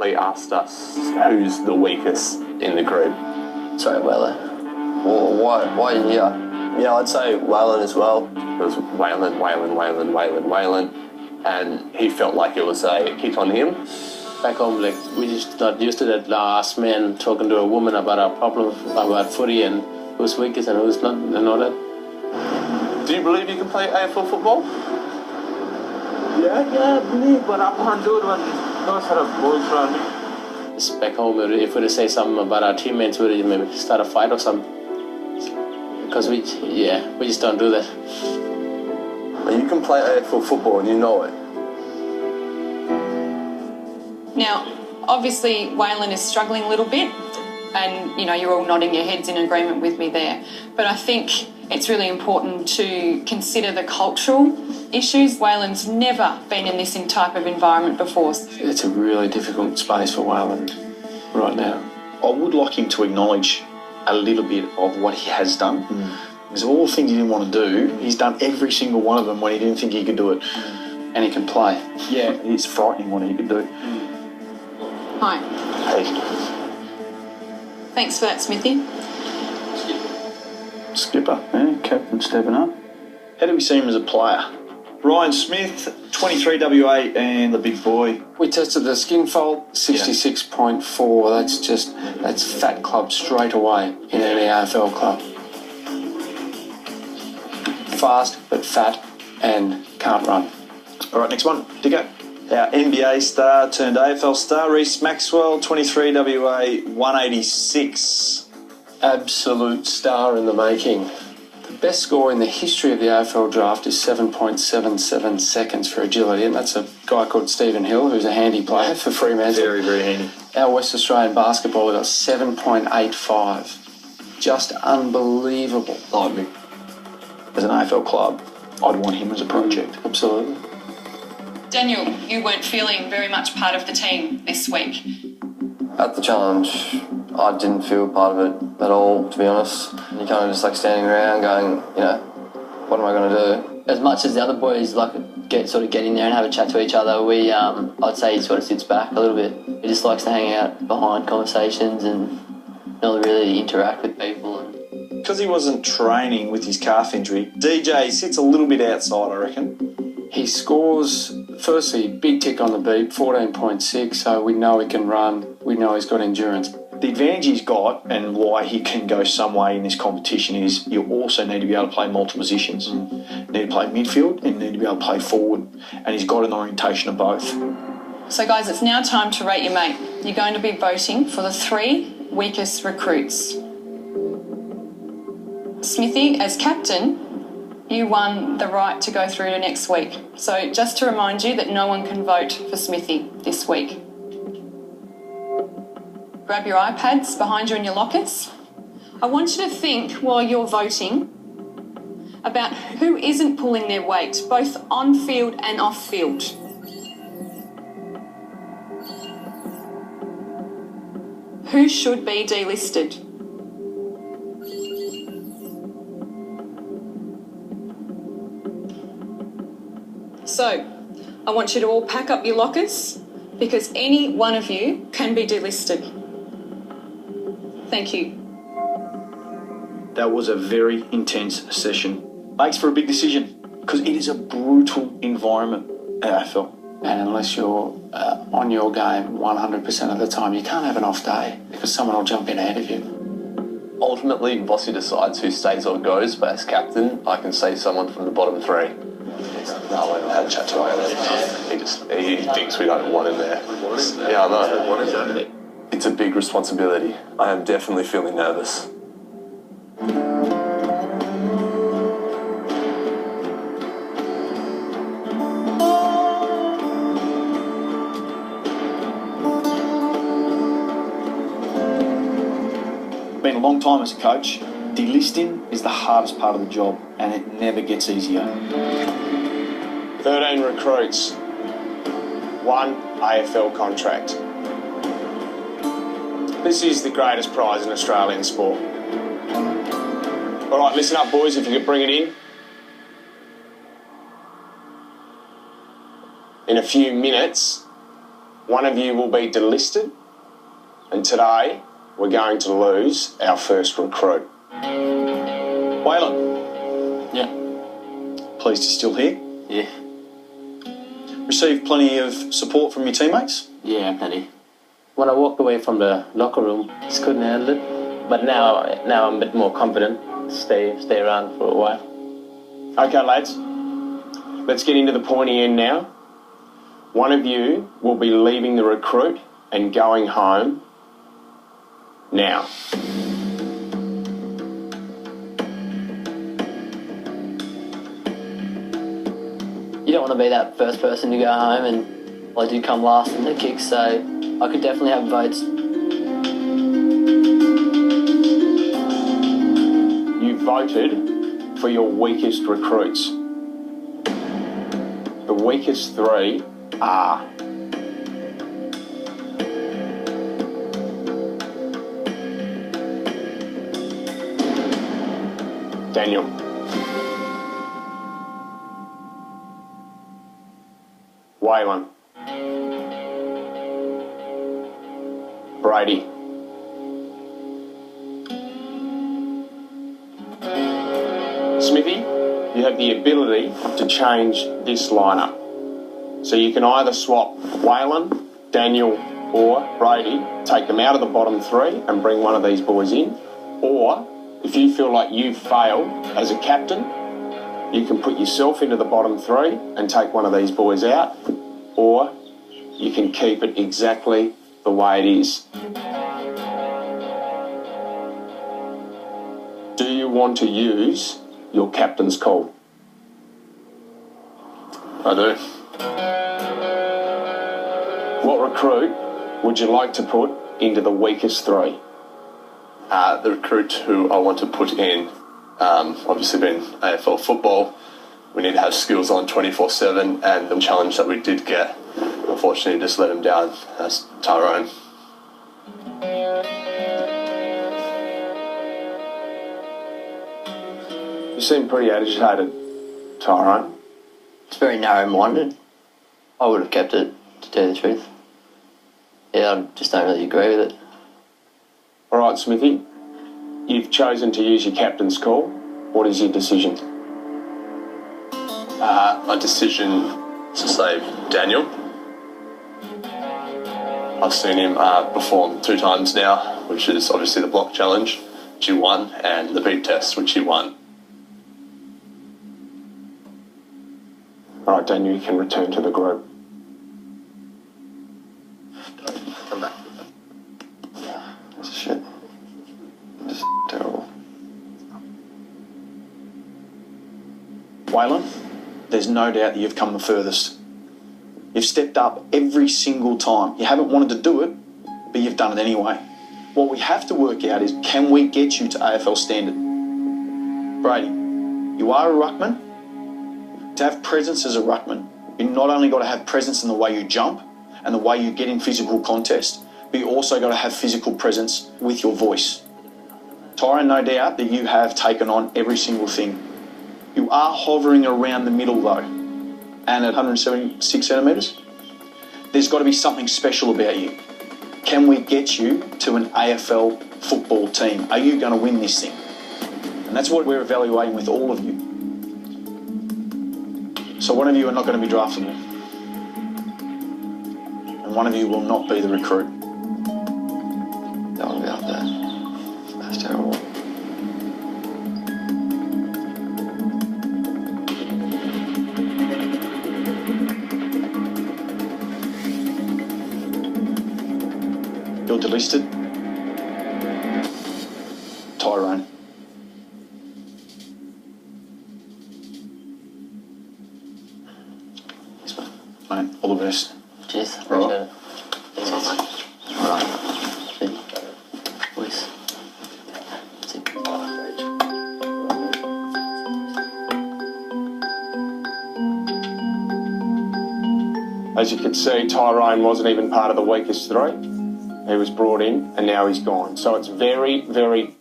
blatantly asked us who's the weakest in the group. Sorry, Weller. Well, why are you here? Yeah, I'd say Waylon as well. It was Waylon, and he felt like it was a hit on him. Back home, like, we just not used to that last man talking to a woman about our problem about footy and who's weakest and who's not and all that. Do you believe you can play AFL football? Yeah, I believe, but I can't do it when those sort of boys around me. Just back home, if we say something about our teammates, we'd maybe start a fight or something. Because we just don't do that. You can play AFL football and you know it. Now, obviously, Waylon is struggling a little bit, and, you know, you're all nodding your heads in agreement with me there. But I think it's really important to consider the cultural issues. Waylon's never been in this type of environment before. It's a really difficult space for Waylon right now. I would like him to acknowledge a little bit of what he has done. Because of all the things he didn't want to do, he's done every single one of them when he didn't think he could do it. And he can play. Yeah, it's frightening what he could do. Hi. Hey. Thanks for that, Smithy. Skipper, captain stepping up. How do we see him as a player? Ryan Smith, 23 WA, and the big boy. We tested the skin fold, 66.4. That's fat club straight away in any AFL club. Fast but fat and can't run. All right, next one. Dicko. Our NBA star turned AFL star, Reece Maxwell, 23 WA, 186. Absolute star in the making. The best score in the history of the AFL draft is 7.77 seconds for agility, and that's a guy called Stephen Hill, who's a handy player for Fremantle. Very, very handy. Our West Australian basketball got 7.85. Just unbelievable. Like me. As an AFL club, I'd want him as a project. Absolutely. Daniel, you weren't feeling very much part of the team this week. At the challenge, I didn't feel part of it at all, to be honest. You kind of just like standing around going, you know, what am I going to do? As much as the other boys like get in there and have a chat to each other, I'd say he sort of sits back a little bit. He just likes to hang out behind conversations and not really interact with people. Because he wasn't training with his calf injury, DJ sits a little bit outside, I reckon. He scores, firstly, big tick on the beat, 14.6, so we know he can run, we know he's got endurance. The advantage he's got and why he can go some way in this competition is you also need to be able to play multiple positions. You need to play midfield and you need to be able to play forward, and he's got an orientation of both. So, guys, it's now time to rate your mate. You're going to be voting for the 3 weakest recruits. Smithy, as captain, you won the right to go through to next week. So just to remind you that no one can vote for Smithy this week. Grab your iPads behind you in your lockers. I want you to think while you're voting about who isn't pulling their weight, both on field and off field. Who should be delisted? So, I want you to all pack up your lockers because any one of you can be delisted. Thank you. That was a very intense session. Makes for a big decision because it is a brutal environment at AFL. And unless you're on your game 100% of the time, you can't have an off day because someone will jump in ahead of you. Ultimately, Bossy decides who stays or goes, but as captain, I can say someone from the bottom 3. No, I had a chat to him. He thinks we don't want him there. Yeah, I know. It's a big responsibility. I am definitely feeling nervous. Been a long time as a coach. Delisting is the hardest part of the job and it never gets easier. 13 recruits, 1 AFL contract. This is the greatest prize in Australian sport. All right, listen up, boys, if you could bring it in. In a few minutes, one of you will be delisted, and today we're going to lose our first recruit. Waylon, Yeah. pleased you're still here. Yeah. Received plenty of support from your teammates. Yeah, plenty. When I walked away from the locker room, just couldn't handle it. But now I'm a bit more confident. Stay around for a while. Okay, lads, let's get into the pointy end now. One of you will be leaving the recruit and going home now. You don't want to be that first person to go home, and I did come last in the kick, so I could definitely have votes. You voted for your weakest recruits. The weakest three are Daniel, Waylon, Brady, Smithy. You have the ability to change this lineup. So you can either swap Waylon, Daniel or Brady, take them out of the bottom three and bring one of these boys in. Or if you feel like you've failed as a captain, you can put yourself into the bottom three and take one of these boys out. Or you can keep it exactly the way it is. Do you want to use your captain's call? I do. What recruit would you like to put into the weakest three? The recruit who I want to put in, obviously being AFL football, we need to have skills on 24/7, and the challenge that we did get, unfortunately, just let him down. That's Tyrone. You seem pretty agitated, Tyrone. It's very narrow-minded. I would have kept it, to tell you the truth. Yeah, I just don't really agree with it. All right, Smithy, you've chosen to use your captain's call. What is your decision? My decision to save Daniel. I've seen him perform 2 times now, which is obviously the block challenge, which he won, and the beat test, which he won. All right, Daniel, you can return to the group. Come back. That's shit. Just terrible. Waylon, there's no doubt that you've come the furthest. You've stepped up every single time. You haven't wanted to do it, but you've done it anyway. What we have to work out is, can we get you to AFL standard? Brady, you are a ruckman. To have presence as a ruckman, you not only got to have presence in the way you jump and the way you get in physical contest, but you also got to have physical presence with your voice. Tyrone, no doubt that you have taken on every single thing. You are hovering around the middle though, and at 176 centimetres, there's got to be something special about you. Can we get you to an AFL football team? Are you going to win this thing? And that's what we're evaluating with all of you. So one of you are not going to be draftable, and one of you will not be the recruit. Don't want to be up there. That's terrible. You're delisted. Tyrone. Mate, all the best. Cheers, appreciate it. Thanks, guys. Alright. See. Boys. See. As you can see, Tyrone wasn't even part of the weakest three. He was brought in and now he's gone. So it's very, very